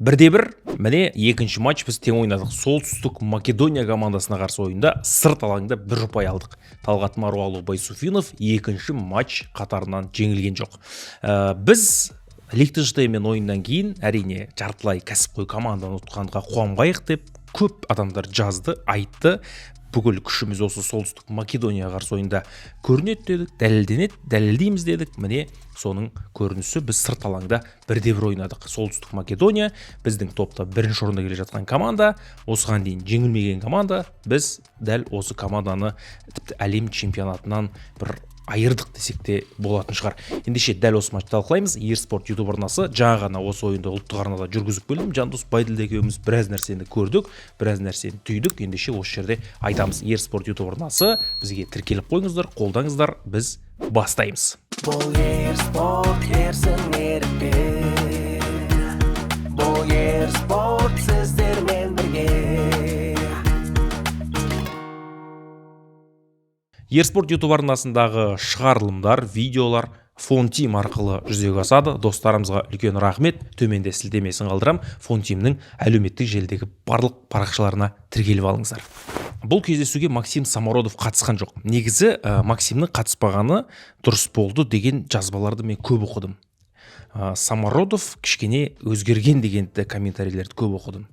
1-1, міне екінші матч біз тең ойнадық. Солтүстік Македония командасына қарсы ойында сырт алаңда 1 ұпай алдық. Талғат Маруалу Байсуфинов екінші матч қатарынан жеңілген жоқ. Біз Лихтенштейнмен ойыннан кейін әрине жартылай кәсіпқой команданы ұтқанға қуанбайық деп көп адамдар жазды, айтты. Бүкіл күшіміз осы солтүстік Македония қарсы ойында көрінеді дедік, дәлелдейміз дедік. Міне соның көрінісі, біз сырт алаңда 1-1 ойнадық. Солтүстік Македония біздің топта бірінші орында келе жатқан команда, осыған дейін жеңілмеген команда. Біз дәл осы команданы тіпті әлем чемпионатынан бір айырдық десек те болатын шығар. Ендеше дәл осы матчты талқылаймыз. Ерспорт YouTube арнасы жаңа ғана осы ойынды ұлттық арнада жүргізіп келдім. Жандос Байділде екеуміз біраз нәрсені көрдік, біраз нәрсені түйдік. Ендеше осы жерде айтамыз. Ерспорт YouTube арнасы, бізге тіркеліп қойыңыздар, қолдаңыздар, біз бастаймыз. Бұл Ерспорт ерсің ерікпен, бұл Ерспорт сіздермен бірге. Ерспорт YouTube арнасындағы шығарылымдар, видеолар Фонтим арқылы жүзеге асады. Достарымызға үлкен рахмет. Төменде сілтемесін қалдырам. Фонтимнің әлеуметтік желідегі барлық парақшаларына тіркеліп алыңыздар. Бұл кездесуге Максим Самородов қатысқан жоқ. Негізі Максимнің қатыспағаны дұрыс болды деген жазбаларды мен көп оқыдым. Самородов кішкене өзгерген дегенді комментарийлерді көп оқыдым.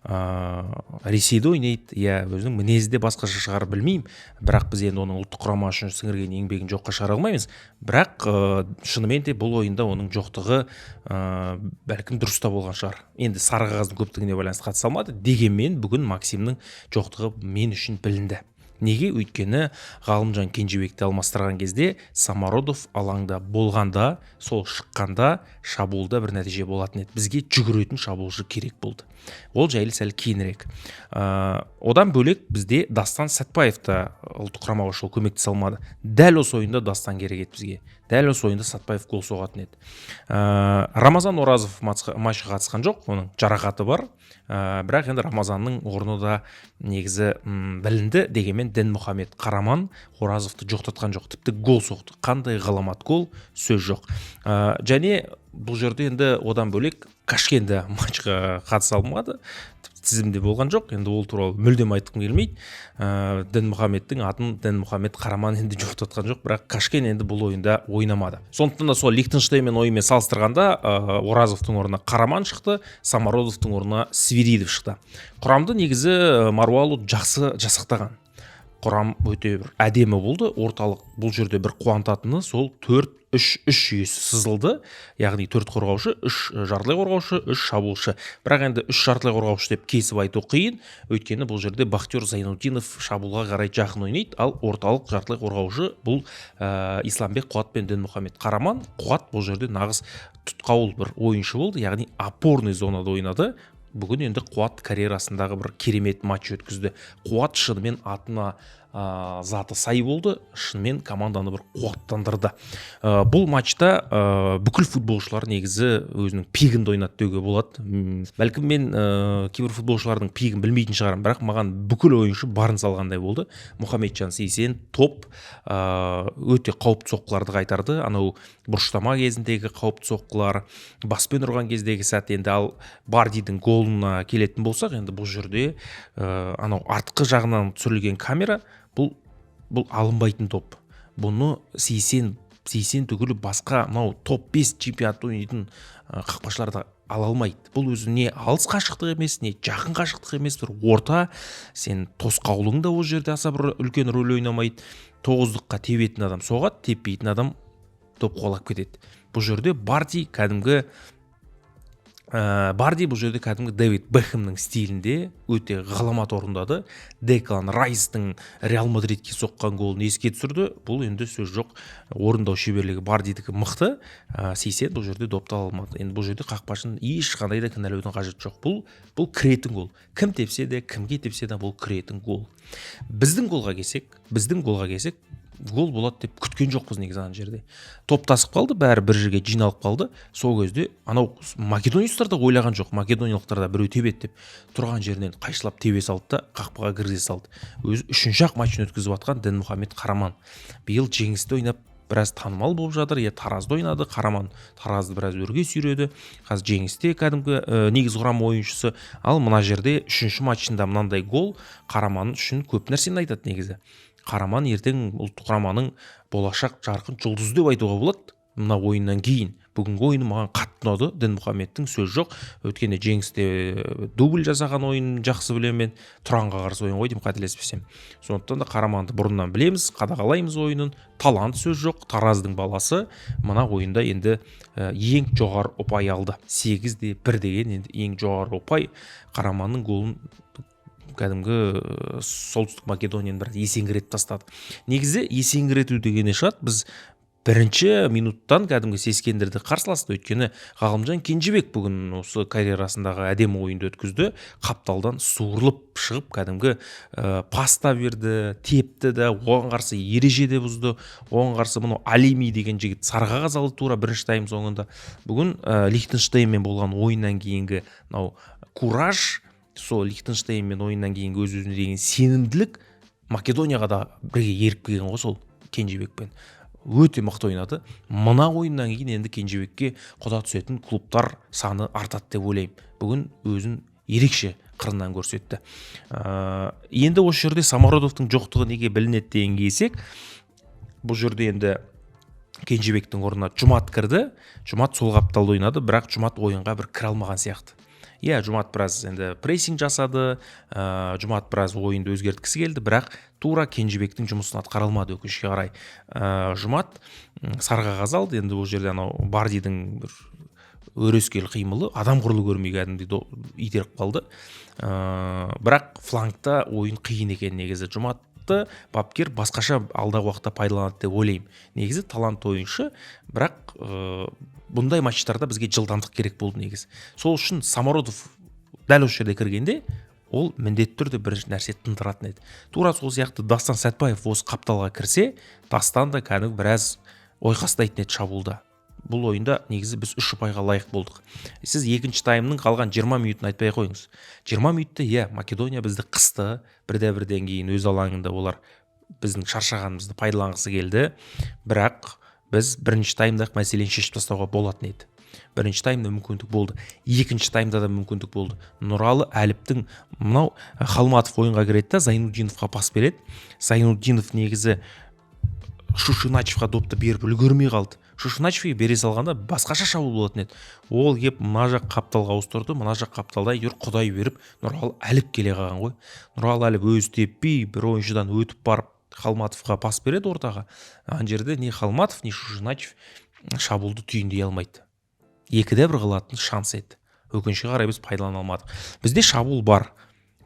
Ресейде ойнайды, өзінің мінезі де басқаша шығар білмеймін, бірақ біз енді оның ұлттық құрама үшін сіңірген еңбегін жоққа шығара алмаймыз. Бірақ шынымен де бұл ойында оның жоқтығы бәлкім дұрыста болған шығар. Енді сары қағаздың көптігіне байланысты қатыса алмады, дегенмен бүгін Максимнің жоқтығы мен үшін білінді. Неге? Өйткені Ғалымжан Кенжебекті алмастырған кезде Самородов алаңда болғанда, сол шыққанда шабуылда бір нәтиже болатын еді. Бізге жүгіретін шабуылшы керек болды. Ол жайлы сәл кейінірек. Одан бөлек бізде Дастан Сәтпаевта ұлттық құрамаға шол көмектесе алмады. Дәл осы ойында Дастан керек еді бізге. Дәл осы ойында Сәтпаев гол соғатын еді. Рамазан Оразов матчқа қатысқан жоқ, оның жарақаты бар. Бірақ енді Рамазанның орны да негізі білінді, дегенмен Дінмұхамед Қараман Оразовты жоқтатқан жоқ, тіпті гол соқты. Қандай ғаламат гол, сөз жоқ. Және бұл жерде енді одан бөлек Кашкенді матчқа қатыса алмады, тізімде болған жоқ. Енді ол туралы мүлдем айтқым келмейді. Дінмұхамедтің атын Дінмұхамед Қараман енді жоқтатқан жоқ, бірақ Кашкен енді бұл ойында ойнамады. Сондықтан да сол Лихтенштейнмен ойымен салыстырғанда Оразовтың орнына Қараман шықты, Самородовтың орнына Свиридов шықты. Құрамды негізі Маруалу жақсы жасақтаған. Құрам өте бір әдемі болды. Орталық бұл жерде бір қуантатыны сол 4-3-3 жүйесі сызылды. Яғни 4 қорғаушы, 3 жартылай қорғаушы, 3 шабуылшы. Бірақ енді 3 жартылай қорғаушы деп кесіп айту қиын. Өйткені бұл жерде Бахтияр Зайнутдинов шабуылға қарай жақын ойнайды, ал орталық жартылай қорғаушы бұл Исламбек Қуат пен Дінмұхамед Қараман. Қуат бұл жерде нағыз тұтқауыл бір ойыншы болды, яғни опорный зонада ойнады. Бүгін енді Қуат карьерасындағы бір керемет матч өткізді. Қуат шынымен атына заты сай болды, шынымен команданы бір қуаттандырды. Бұл матчта бүкіл футболшылар негізі өзінің пигінді ойнады деуге болады. Бәлкім мен кейбір футболшылардың пигін білмейтін шығарым, бірақ маған бүкіл ойыншы барын салғандай болды. Мұхамеджан Сейсен топ өте қауіпті соққыларды қайтарды. Анау бұрыштама кезіндегі қауіпті соққылар, баспен ұрған кездегі сәт. Енді ал Бардидің голына келетін болсақ, енді бұл жерде анау артқы жағынан түсірілген камера бұл алынбайтын топ. Бұны Сейсен түгілі басқа топ 5 чемпионат ойнайтын қақпашылар да ала алмайды. Бұл өзіне алыс қашықтық емес, не жақын қашықтық емес, бір орта. Сен тосқаулың да ол жерде аса бір үлкен рөл ойнамайды. 9-дыққа тебетін адам соғады, теппейтін адам топ қолап кетеді. Бұл жерде Барди бұл жерде кәдімгі Дэвид Бекхэмнің стилінде өте ғаламат орындады. Деклан Райстың Реал Мадридке соққан голын еске түсірді. Бұл енді сөз жоқ. Орындау шеберлігі Бардидікі мықты. Сейсен бұл жерде допты ала алмады. Енді бұл жерде қақпашын ешқандай да кінәлаудың қажеті жоқ. Бұл кіретін гол. Кім тепсе де, кімге тепсе де бұл кіретін гол. Біздің голға келсек, гол болады деп күткен жоқпыз негізі ана жерде. Топ тасып қалды, бәрі бір жерге жиналып қалды. Сол кезде анау македониялықтар да ойлаған жоқ. Македониялықтар да біреу тебеді деп тұрған жерінен қайшылап тебе салды да қақпаға кіргізе салды. Өзі 3-ші матчын өткізіп жатқан Дінмұхамед Қараман. Биыл жеңісті ойнап біраз танымал болып жатыр. Таразда ойнады, Қараман Таразды біраз өрге сүйреді. Қазір жеңісте кәдімгі негізгі құрам ойыншысы. Ал мына жерде 3-ші матчында мынандай гол Қараман үшін көп нәрсені айтады негізі. Қараман ертең ұлттық құраманың болашақ жарқын жұлдызы деп айтуға болады. Мына ойыннан кейін бүгінгі ойыны маған қатты ұнады. Дінмұхамедтің сөз жоқ. Өткенде жеңісте дубль жасаған ойынын жақсы білемін мен. Тұранға қарсы ойын ғой деймін, қателеспесем. Сондықтан да Қараманды бұрыннан білеміз, қадағалаймыз ойынын. Талант сөз жоқ. Тараздың баласы мына ойында енді ең жоғары ұпай алды. 8-1 деген енді ең жоғары ұпай. Қараманның голын кәдімгі солтүстік Македонияны бір есеңгіретіп тастады. Негізі есеңгірету дегенде шығады, біз бірінші минуттан кәдімгі сескендірді қарсыласты. Өйткені Ғалымжан Кенжебек бүгін осы карьерасындағы әдемі ойынды өткізді. Қапталдан суырылып шығып кәдімгі паста берді, тепті де, оған қарсы ереже де бұзды. Оған қарсы мұны Алими деген жігіт сары қағаз алды тура бірінші тайм соңында. Бүгін Лихтенштейнмен болған ойыннан кейінгі кураж, сол Лихтенштейнмен ойыннан кейінгі өз-өзіне деген сенімділік Македонияға да бірге еріп келген ғой сол Кенжебекпен. Өте мықты ойнады. Мына ойыннан кейін енді Кенжебекке құда түсетін клубтар саны артады деп ойлаймын. Бүгін өзін ерекше қырынан көрсетті. Енді осы жерде Самородовтың жоқтығы неге білінеді деген келсек, бұл жерде енді Кенжебектің орнына Жұмат кірді. Жұмат сол қапталда ойнады, бірақ Жұмат ойынға бір кіре алмаған сияқты. Жұмат біраз енді прессинг жасады, Жұмат біраз ойынды өзгерткісі келді, бірақ тура Кенжебектің жұмысын атқара алмады өкінішке қарай. Жұмат сары қағаз алды. Енді бұл жерде Бардидің бір өрескел қимылы адам құрлы көрмей кәдімгідей итеріп қалды. Бірақ флангта ойын қиын екен негізі. Жұматты бапкер басқаша алдағы уақытта пайдаланады деп ойлаймын. Негізі талант ойыншы, бірақ бұндай матчтарда бізге жылдамдық керек болды негізі. Сол үшін Самородов дәл осы жерде кіргенде ол міндетті түрде бір нәрсе тындыратын еді. Тура сол сияқты Дастан Сәтбаев осы қапталға кірсе, Дастан да кәдімгі біраз ойқастайтын еді шабуылда. Бұл ойында негізі біз 3 ұпайға лайық болдық. Сіз екінші таймның қалған 20 минутын айтпай қойыңыз. 20 минутта Македония бізді қысты, бірден кейін өз алаңында олар біздің шаршағанымызды пайдаланғысы келді. Бірақ біз бірінші таймда мәселені шешіп тастауға болатын еді. Бірінші таймда мүмкіндік болды. Екінші таймда да мүмкіндік болды. Нұралы Әліптің мынау Халматов ойынға кіреді, Зайнуддиновқа пас береді. Зайнуддинов негізі Шушиначевқа допты беріп үлгермей қалды. Шушиначевке бере салғанда басқаша шабуыл болатын еді. Ол кеп мына жақ қапталға ауыстырды, мына жақ қапталда құдай беріп Нұралы Әліп келе қалған ғой. Нұралы Әліп өзі теппей бір ойыншыдан өтіп барып Халматовқа пас береді ортаға. Ан жерде не Халматов, не Шушиначев шабуылды түйіндей алмайды. 2-1 қылатын шанс еді. Өкінішке қарай біз пайдалана алмадық. Бізде шабуыл бар,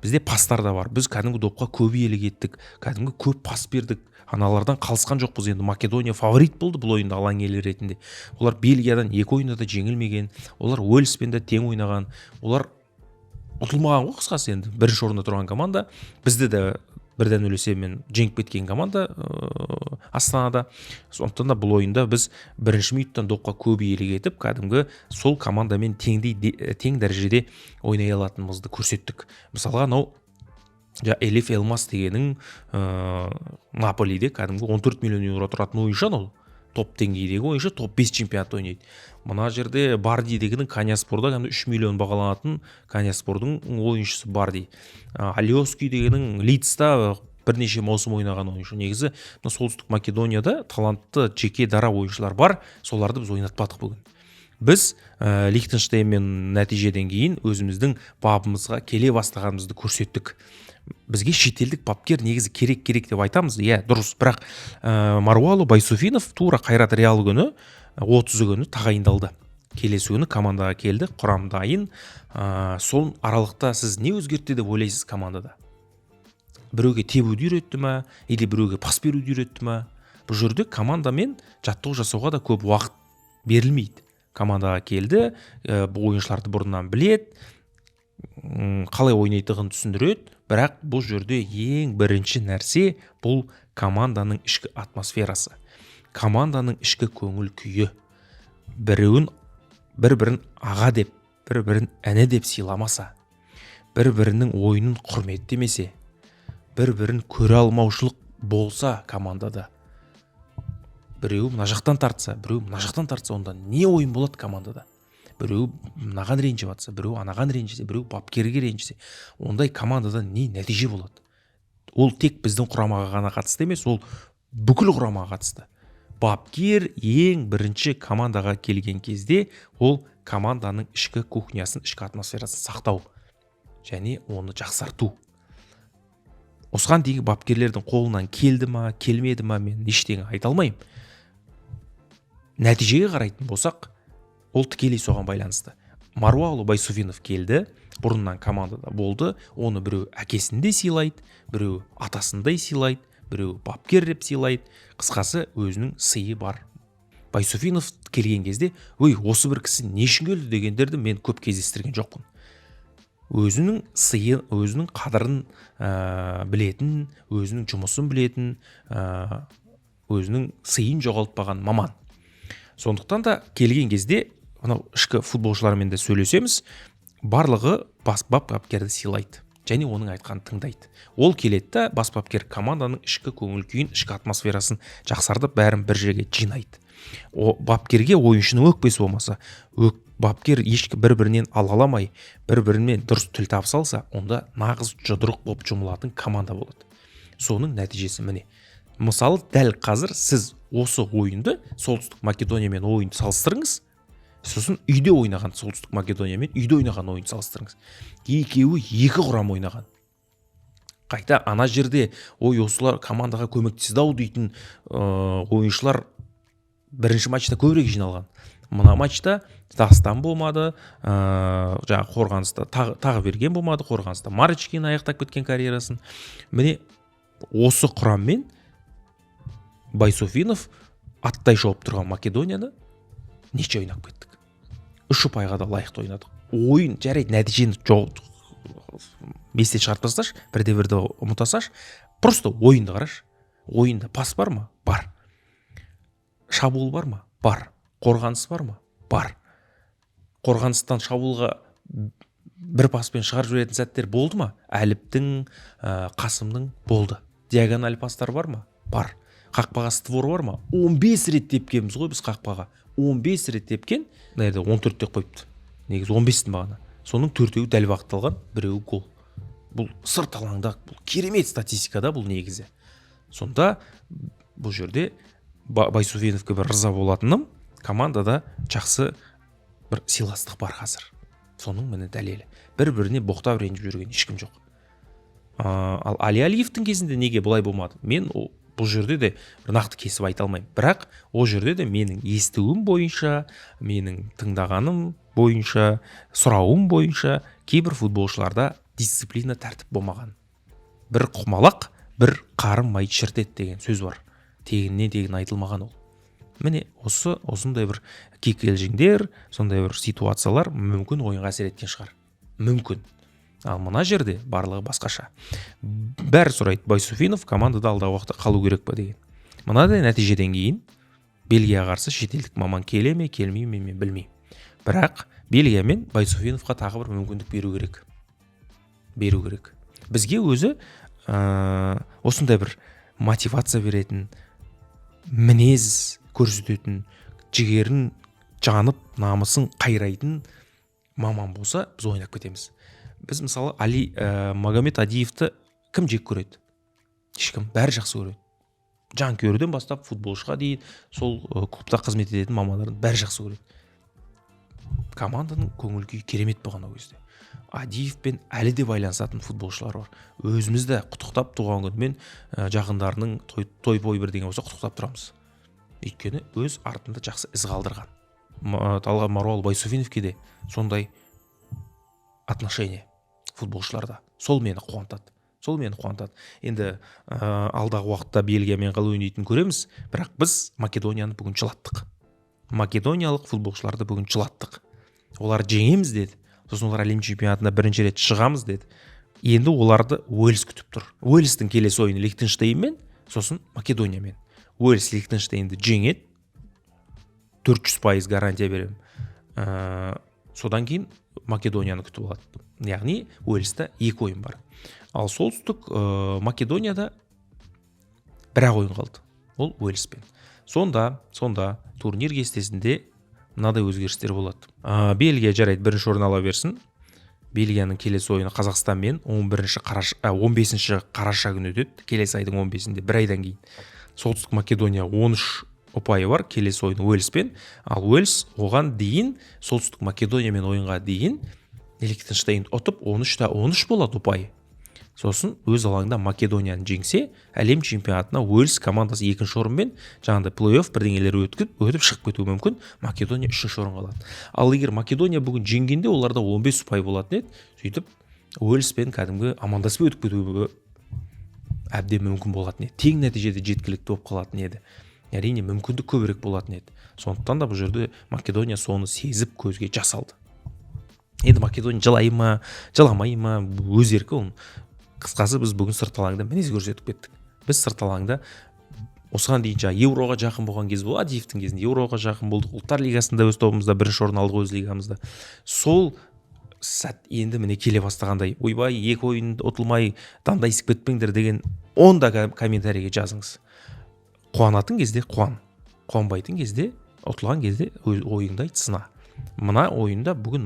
бізде пастар да бар. Біз кәдімгі допқа көп иелік еттік, кәдімгі көп пас бердік. Аналардан қалысқан жоқпыз. Енді Македония фаворит болды бұл ойында алаң иелері ретінде. Олар Бельгиядан 2 ойында да жеңілмеген, олар Уэльспен де тең ойнаған, олар ұтылмаған ғой қысқасы енді. Бірінші орында тұрған команда, бізді де бірден өлесемен жеңіп кеткен команда Астанада. Сондықтан да бұл ойында біз бірінші минуттан допқа көп иелік етіп, кәдімгі сол командамен тең дәрежеде ойнай алатынымызды көрсеттік. Мысалға, Элиф Элмас дегенің Наполиде кәдімгі 14 миллион еуро тұратын ойыншы, ол топ деңгейдегі ойыншы, топ 5 чемпионат ойнайды. Мына жерде Барди дегенің Коньяспорда 3 миллион бағаланатын Коньяспордың ойыншысы Барди. Алиоски дегенің Лидста бірнеше маусым ойнаған ойыншы. Негізі солтүстік Македонияда талантты жеке дара ойыншылар бар, соларды біз ойнатпадық бүгін. Біз Лихтенштейнмен нәтижеден кейін өзіміздің бабымызға келе бастағанымызды көрсеттік. Бізге шетелдік бапкер негізі керек деп айтамыз. Дұрыс, бірақ Маруалу Байсуфинов тура Қайрат Реал күні 30 күні тағайындалды. Келесі күні командаға келді, құрам дайын. Сол аралықта сіз не өзгертті деп ойлайсыз командада? Біреуге тебуді үйретті ма, или біреуге пас беруді үйретті ма? Бұл жерде командамен жаттығу жасауға да көп уақыт берілмейді. Командаға келді, бұл ойыншыларды бұрыннан біледі, қалай ойнайтығын түсіндіреді, бірақ бұл жерде ең бірінші нәрсе бұл команданың ішкі атмосферасы, команданың ішкі көңіл күйі. Бір-бірін аға деп, бір-бірін әне деп сыйламаса, бір-бірінің ойынын құрметтемесе, бір-бірін көре алмаушылық болса командада, біреуі мына жақтан тартса, біреуі мына жақтан тартса, онда не ойын болады командада? Біреуі мынаған ренжіп жатса, біреуі анаған ренжісе, біреуі бапкерге ренжісе, ондай командада не нәтиже болады? Ол тек біздің құрамаға ғана қатысты емес, ол бүкіл құрамаға қатысты. Бапкер ең бірінші командаға келген кезде ол команданың ішкі кухнясын, ішкі атмосферасын сақтау және оны жақсарту. Осыған дейін бапкерлердің қолынан келді ма, келмеді ма, мен ештеңе айта алмаймын. Нәтижеге қарайтын болсақ, ол тікелей соған байланысты. Маруалы Байсуфинов келді, бұрыннан командада болды, оны біреу әкесіндей сыйлайды, біреу атасындай сыйлайды, біреу бапкер деп сыйлайды. Қысқасы, өзінің сыйы бар. Байсуфинов келген кезде, осы бір кісі не үшін келді дегендерді мен көп кездестірген жоқпын. Өзінің сыйы, өзінің қадырын білетін, өзінің жұмысын білетін, өзінің сыйын жоғалтпаған маман. Сондықтан да келген кезде, ішкі футболшылармен де сөйлесеміз, барлығы бас бапкерді сыйлайды және оның айтқанын тыңдайды. Ол келеді да, бас бапкер команданың ішкі көңіл күйін, ішкі атмосферасын жақсартып, бәрін бір жерге жинайды. Бапкерге ойыншының өкпесі болмаса, бапкер ешкі бір-бірінен алаламай, бір-бірімен дұрыс тіл табыса алса, онда нағыз жұдырық болып жұмылатын команда болады. Соның нәтижесі міне. Мысалы, дәл қазір сіз осы ойынды, Солтүстік Македониямен ойынды салыстырыңыз, сосын үйде ойнаған Солтүстік Македониямен үйде ойнаған ойынды салыстырыңыз. Екеуі екі құрам ойнаған. Қайта ана жерде осылар командаға көмектесді-ау дейтін ойыншылар бірінші матчта көбірек жиналған. Мына матчта Дастан болмады, жаңа Қорғаныста тағы берген болмады, Қорғаныста Маричкин аяқтап кеткен карьерасын. Міне осы құраммен Байсуфинов аттай шауып тұрған Македонияны неше ойнап кеттік. 3 ұпайға да лайықты ойнадық. Ойын жарайды, нәтижені бесте шығартпасташ, бірде-бірді ұмытасаш, просто ойынды қараш. Ойында пас бар ма? Бар. Шабуыл бар ма? Бар. Қорғаныс бар ма? Бар. Қорғаныстан шабуылға бір паспен шығарып жіберетін сәттер болды ма? Әліптің, Қасымның болды. Диагональ пастар бар ма? Бар. Қақпаға створ бар ма? 15 рет тепкенбіз ғой біз қақпаға. 15 рет тепкен, 14 деп қойыпты. Негізі 15-тің бағана. Соның 4-еуі дәл бағытталған, 1-еуі гол. Бұл сырт алаңда, бұл керемет статистикада бұл негізі. Сонда бұл жерде Байсуфиновке бір риза болатыным, командада жақсы бір сыйластық бар қазір. Соның міне дәлелі. Бір-біріне боқтап ренжіп жүрген ешкім жоқ. Ал Али Алиевтің кезінде неге бұлай болмады? Мен бұл жерде де нақты кесіп айта алмаймын. Бірақ ол жерде де менің естуім бойынша, менің тыңдағаным бойынша, сұрауым бойынша кейбір футболшыларда дисциплина тәртіп болмаған. Бір құмалақ, бір қарын май шіртеді деген сөз бар. Тегіннен тегін айтылмаған ол. Міне осындай бір кикілжіңдер, сондай бір ситуациялар мүмкін ойынға әсер еткен шығар. Мүмкін. Ал мына жерде барлығы басқаша. Бәрі сұрайды, Байсуфинов командада алдағы уақытта қалу керек па деген. Мынадай нәтижеден кейін Бельгияға қарсы шетелдік маман келе ме, келмей ме, мен білмеймін. Бірақ Бельгия мен Байсуфиновқа тағы бір мүмкіндік беру керек. Бізге өзі осындай бір мотивация беретін, мінез көрсететін, жігерін жанып, намысын қайрайтын маман болса, біз ойнап кетеміз. Біз мысалы Али Магомед Адиевті кім жек көреді? Ешкім, бәрі жақсы көреді. Жанкүйерден бастап футболшыға дейін, сол клубта қызмет ететін мамандардың бәрі жақсы көреді. Команданың көңіл күйі керемет болған ол кезде. Адиевпен әлі де байланысатын футболшылар бар. Өзімізді құттықтап туған күнімен жақындарының той-бой бірдеңе болса құттықтап тұрамыз. Өйткені өз артында жақсы із қалдырған. Талғат Маруал Байсуфиновке де сондай отношение футболшыларда. Сол мені қуантады. Енді алдағы уақытта Бельгиямен қалай ойнайтынын көреміз, бірақ біз Македонияны бүгін жылаттық. Македониялық футболшыларды бүгін жылаттық. Олар жеңеміз деді. Сосын олар әлем чемпионатына бірінші рет шығамыз деді. Енді оларды Уэльс күтіп тұр. Уэльстің келесі ойыны Лихтенштейнмен, сосын Македониямен. Уэльс Лихтенштейнді жеңеді. 400% гарантия беремін. Содан кейін Македонияны күтіп алады. Яғни Уэльста 2 ойын бар. Ал солтүстік Македонияда бір ойын қалды. Ол Уэльспен. Сонда турнир кестесінде мынадай өзгерістер болады. Бельгия жарайды бірінші орын ала берсін. Бельгияның келесі ойыны Қазақстанмен 15 қараша күні өтеді. Келесі айдың 15-інде, бір айдан кейін. Солтүстік Македония 13 ұпайы бар, келесі ойын Уэльспен. Ал Уэльс оған дейін, Солтүстік Македониямен ойынға дейін Лихтенштейн ұтып 13 болады ұпайы. Сосын өз алаңында Македонияны жеңсе, әлем чемпионатына Уэльс командасы 2-ші орынмен жаңағыдай плей-офф бірдеңелер өтіп шығып кетуі мүмкін. Македония 3-ші орынға алады. Ал егер Македония бүгін жеңгенде оларда 15 ұпай болатын еді. Сөйтіп Уэльспен кәдімгі амандаспай өтіп кетуі әбден мүмкін болатын еді. Тең нәтижеде жеткілікті болып қалатын еді. Әрине мүмкіндік көбірек болатын еді. Сондықтан да бұл жерде Македония соны сезіп көзге жас алды. Енді Македония жылай ма, жыламай ма, өз еркі оның. Қысқасы біз бүгін сырт алаңда мінез көрсетіп кеттік. Біз сырт алаңда осыған дейін Евроға жақын болған кез болды. Адиевтің кезінде Евроға жақын болдық. Ұлттар лигасында өз тобымызда бірінші орын алдық өз лигамызда. Сол сәт енді міне келе бастағандай. Ойбай, екі ойын ұтылмай дандайсып кетпеңдер деген онда комментарийге жазыңыз. Қуанатын кезде қуан. Қуанбайтын кезде, ұтылған кезде ойыңды айт, сына. Мына ойында бүгін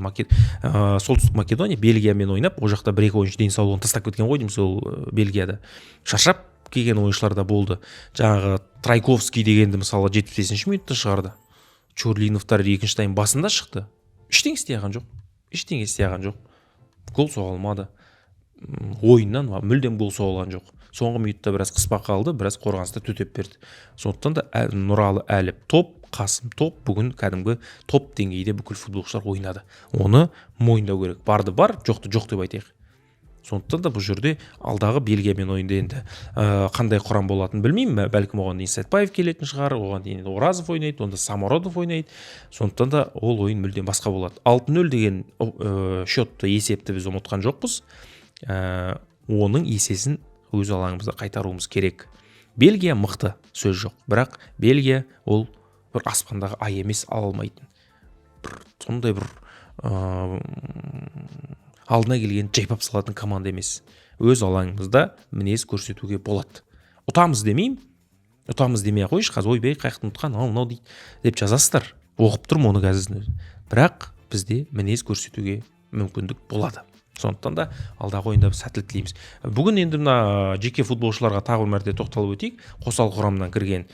Солтүстік Македония Бельгиямен ойнап, о жақта бір-екі ойыншы денсаулығын тастап кеткен ғой дейміз, ол Бельгияда. Шаршап келген ойыншылар да болды. Жаңағы Трайковский дегенді мысалы 75-ші минутта шығарды. Чурлиновтар 2-ші тайм басында шықты. Ештеңе істей алған жоқ. Гол соға алмады. Ойыннан мүлдем гол соғылған жоқ. Соңғы минутта біраз қыспақ қалды, біраз қорғаныста төтеп берді. Сондықтан да Нұралы Әліп топ, Қасым топ, бүгін кәдімгі топ деңгейде бүкіл футболшылар ойнады. Оны мойындау керек. Барды бар, жоқты жоқ деп айтайық. Сондықтан да бұл жерде алдағы Бельгиямен ойында енді қандай құрам болатынын білмеймін. Бәлкім оған дейін Сәтбаев келетін шығар, оған дейін Оразов ойнайды, онда Самородов ойнайды. Сондықтан да ол ойын мүлдем басқа болады. 6-0 деген счетты есепті біз ұмытқан жоқпыз. Оның есесін өз алаңымызда қайтаруымыз керек. Бельгия мықты, сөз жоқ. Бірақ Бельгия ол бір аспандағы ай емес, ала алмайтын. Сондай бір алдына келген жайпап салатын команда емес. Өз алаңымызда мінез көрсетуге болады. Ұтамыз демеймін. Ұтамыз демей қойшы, қазір ойбай қайықтың ұтқан, мынау дейді деп жазасыздар. Оқып тұрмын оны қазір. Бірақ бізде мінез көрсетуге мүмкіндік болады. Сондықтан да алдағы ойында сәттілік тілейміз. Бүгін енді мына жеке футболшыларға тағы бір мәрте тоқталып өтейік. Қосал құрамынан кірген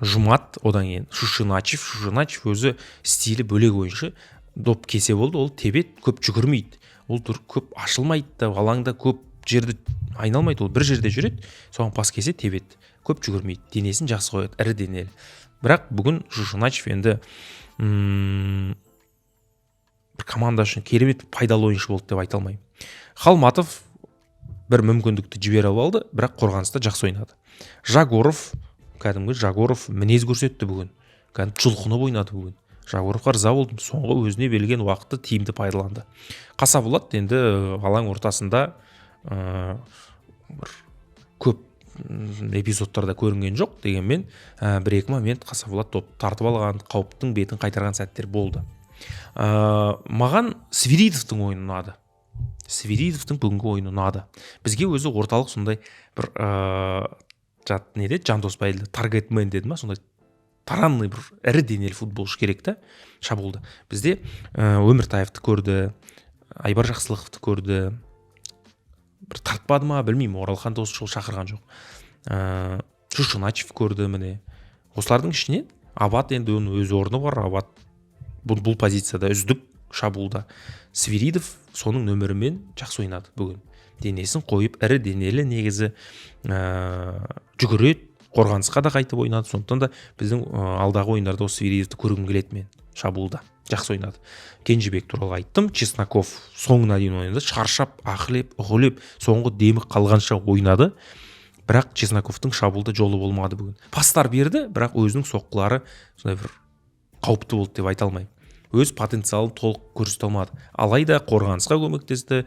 Жұмат, одан кейін Шушиначев өзі стилі бөлек ойыншы. Доп кесе болды, ол тебет, көп жүгірмейді. Ол көп ашылмайды, алаңда көп жерді айналмайды, ол бір жерде жүреді, соған пас кесе тебет, көп жүгірмейді, денесін жақсы қояды, ірі денелі. Бірақ бүгін Шушиначев енді бір команда үшін керемет пайдалы ойыншы болды деп айта алмаймын. Халматов бір мүмкіндікті жіберіп алды, бірақ қорғаныста жақсы ойнады. Жагоров мінез көрсетті бүгін. Кәдімгі жұлқынып ойнады бүгін. Жагоровқа риза болдым. Соңғы өзіне берілген уақытты тиімді пайдаланды. Қасаболат енді алаң ортасында бір көп эпизодтарда көрінген жоқ, дегенмен бір-екі момент Қасаболат топ тартып алған, қауіптің бетін қайтарған сәттер болды. Маған Свиридовтың ойыны ұнады. Свиридовтың бүгінгі ойыны ұнады. Бізге өзі орталық сондай бір Жандосбайды таргетмен деді ма, сондай таранный бір ірі денелі футболшы керек та, шабуылда. Бізде Өміртаевты көрді, Айбар Жақсылықовты көрді. Бір тартпады ма, білмеймін, Оралханды осы жол шақырған жоқ. Шушиначев көрді міне. Осылардың ішінен Абат енді оның өз орны бар. Абат бұл позицияда үздік шабуылда. Свиридов соның нөмірімен жақсы ойнады бүгін. Денесін қойып, ірі денелі негізі жүгіреді, қорғанысқа да қайтып ойнады. Сондықтан да біздің алдағы ойындарда осы Свиридовты көргім келеді мен. Шабуылда жақсы ойнады. Кенжебек туралы айттым. Чесноков соңына дейін ойнады. Шаршап, ақылеп, ұғылеп, соңғы демі қалғанша ойнады. Бірақ Чесноковтың шабуылда жолы болмады бүгін. Пастар берді, бірақ өзінің соққылары сондай бір қауіпті болды деп айта алмаймын. Өз потенциалын толық көрсете алмады. Алайда қорғанысқа көмектесті,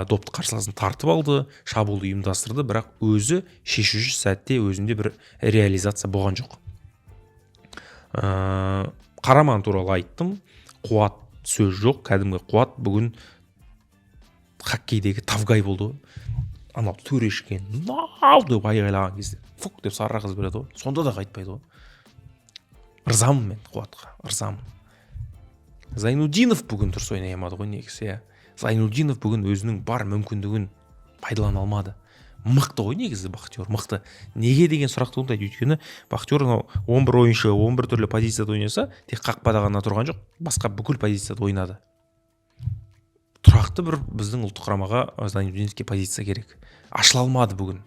допты қарсыласын тартып алды, шабуылды ұйымдастырды, бірақ өзі шешуші сәтте өзінде бір реализация болған жоқ. Қараман туралы айттым. Қуат сөз жоқ, кәдімгі Қуат бүгін хоккейдегі Тавгай болды. анау төрешке нау деп айғайлаған кезде фук деп сары қыз береді ғой, сонда да қайтпайды ғой. Ырзамын мен Қуатқа, ырзамын. Зайнудинов бүгін дұрыс ойнай алмады ғой негізі, иә. Зайнудинов бүгін өзінің бар мүмкіндігін пайдалана алмады. Мықты ғой негізі Бахтияр, мықты. Неге деген сұрақ туындайды, өйткені Бахтияр 11 ойыншы 11 түрлі позицияда ойнаса, тек қақпада ғана тұрған жоқ, басқа бүкіл позицияда ойнады. Тұрақты бір біздің ұлттық құрамаға Зайнудиновке позиция керек. Ашыла алмады бүгін.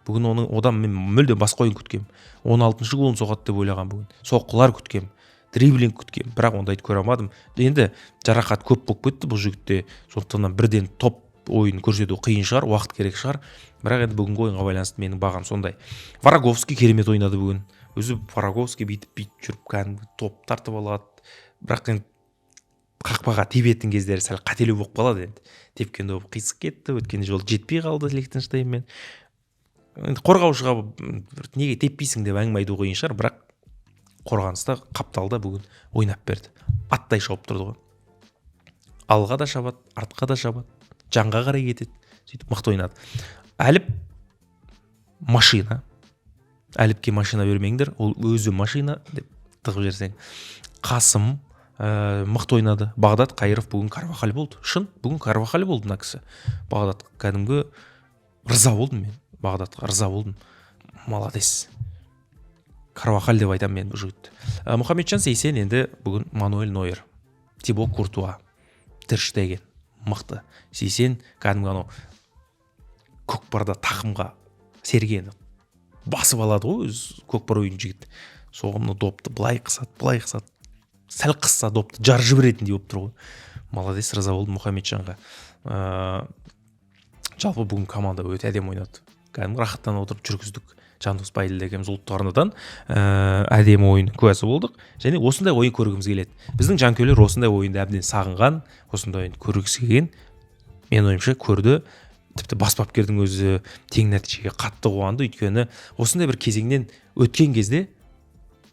Бүгін одан мен мүлде басқа ойын күткем. 16-шы голын соғады деп ойлаған бүгін. Соққылар күткем, дриблинг күткем, бірақ ондайды көре алмадым. Енді жарақат көп болып кетті бұл жігітте. Сондықтан бірден топ ойын көрсету қиын шығар, уақыт керек шығар. Бірақ енді бүгінгі ойынға байланысты менің бағам сондай. Вараговский керемет ойнады бүгін. Өзі Вараговский бүйтіп жүріп кәдімгі топ тартып алады. Бірақ енді қақпаға тебетін кездері сәл қателеу болып қалады енді. Тепкен доп қисық кетті, өткен жолы жетпей қалды Лихтенштейнмен. Енді қорғаушыға неге теппейсің деп әңгіме айту қиын шығар, бірақ қорғаныста қапталда бүгін ойнап берді. Аттай шауып тұрды ғой. Алға да шабады, артқа да шабады, жанға қарай кетеді. Сөйтіп мықты ойнады. Әліп машина. Әліпке машина бермеңдер, ол өзі машина деп тығып жерсең. Қасым мықты ойнады. Бағдат Қайыров бүгін Карвахаль болды. Шын, бүгін Карвахаль болды мына кісі. Бағдат кәдімгі риза болдым мен. Бағдатқа риза болдым. Молодец. Карвахаль деп айтамын мен бұл жігітті. Мұхамеджан Сейсен енді бүгін Мануэль Нойер, Тибо Куртуа, Тер Штеген мықты. Сейсен кәдімгі анау көкпарда тақымға сергені басып алады ғой, өз көкпар ойын жігіт. Соғымны допты былай қысады. Сәл қысса допты жар жіберетіндей болып тұр ғой. Молодец, риза болдым Мұхамеджанға. Жалпы бүгін команда өте әдемі ойнады. Кәдімгі рахаттан отырып жүргіздік. Жандос Байділді екеуміз ұлттық арнадан әдемі ойын куәсі болдық. Және осындай ойын көргіміз келеді. Біздің жанкүйерлер осындай ойынды әбден сағынған, осындай ойынды көргісі келген. Мен ойымша көрді. Тіпті бас бапкердің өзі тең нәтижеге қатты қуанды. Өйткені осындай бір кезеңнен өткен кезде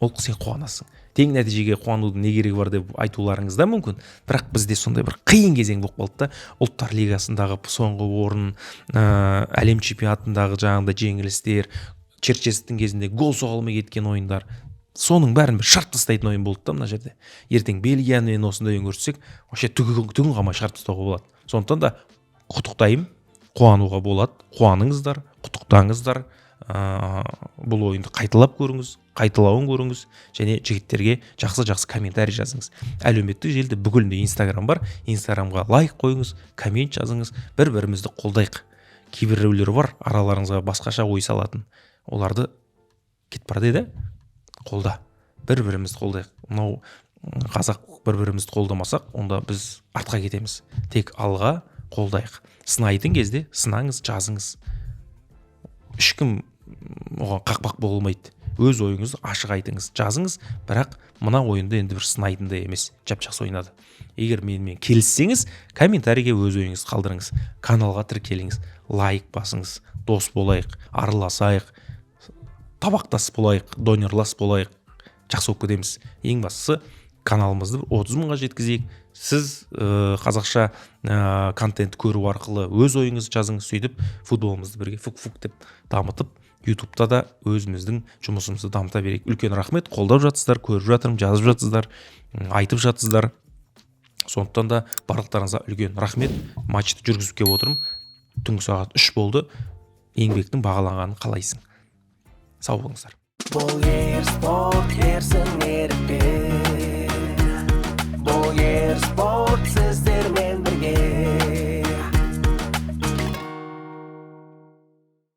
ол сен қуанасың. Тең нәтижеге қуанудың не керегі бар деп айтуларыңыз да мүмкін. Бірақ бізде сондай бір қиын кезең болып қалды да. Ұлттар лигасындағы соңғы орын, әлем чемпионатындағы жаңағыдай жеңілістер, Черчестің кезінде гол соға алмай кеткен ойындар. Соның бәрін бір шарт тастайтын ойын болды да мына жерде. Ертең Бельгиямен осындай ойын көрсек, вообще түгін қалмай шарт тастауға болады. Сондықтан да құттықтаймын, қуануға болады. Қуаныңыздар, құттықтаңыздар. Бұл ойынды қайталап көріңіз, қайталауын көріңіз және жігіттерге жақсы комментарий жазыңыз. Әлеуметтік желіде бүкілінде Инстаграм бар. Инстаграмға лайк қойыңыз, коммент жазыңыз, бір-бірімізді қолдайық. Кейбіреулер бар, араларыңызға басқаша ой салатын. Оларды кетіп бара деді, қолда. Бір-бірімізді қолдайық. Мынау қазақ бір-бірімізді қолдамасақ, онда біз артқа кетеміз. Тек алға қолдайық. Сынайтын кезде сынаңыз, жазыңыз. Ешкім оған қақпақ болмайды. Өз ойыңызды ашық айтыңыз, жазыңыз, бірақ мына ойынды енді бір сынайтындай емес, жап-жақсы ойнады. Егер менімен келіссеңіз, комментарийге өз ойыңызды қалдырыңыз, каналға тіркеліңіз, лайк басыңыз, дос болайық, араласайық, табақтас болайық, донерлас болайық, жақсы болып кетеміз. Ең бастысы каналымызды 30 мыңға жеткізейік. Сіз қазақша контент көру арқылы өз ойыңызды жазыңыз, сөйтіп футболымызды бірге фук-фук деп дамытып, ютубта да өзіміздің жұмысымызды дамыта берейік. Үлкен рахмет, қолдап жатсыздар, көріп жатырмын, жазып жатсыздар, айтып жатсыздар. Сондықтан да барлықтарыңызға үлкен рахмет. Матчты жүргізіп келіп отырмын. Түнгі сағат 3 болды. Еңбектің бағаланғанын қалайсың? Сау болыңыздар. Бұл спорт ерсің ерікпен. Бұл спорт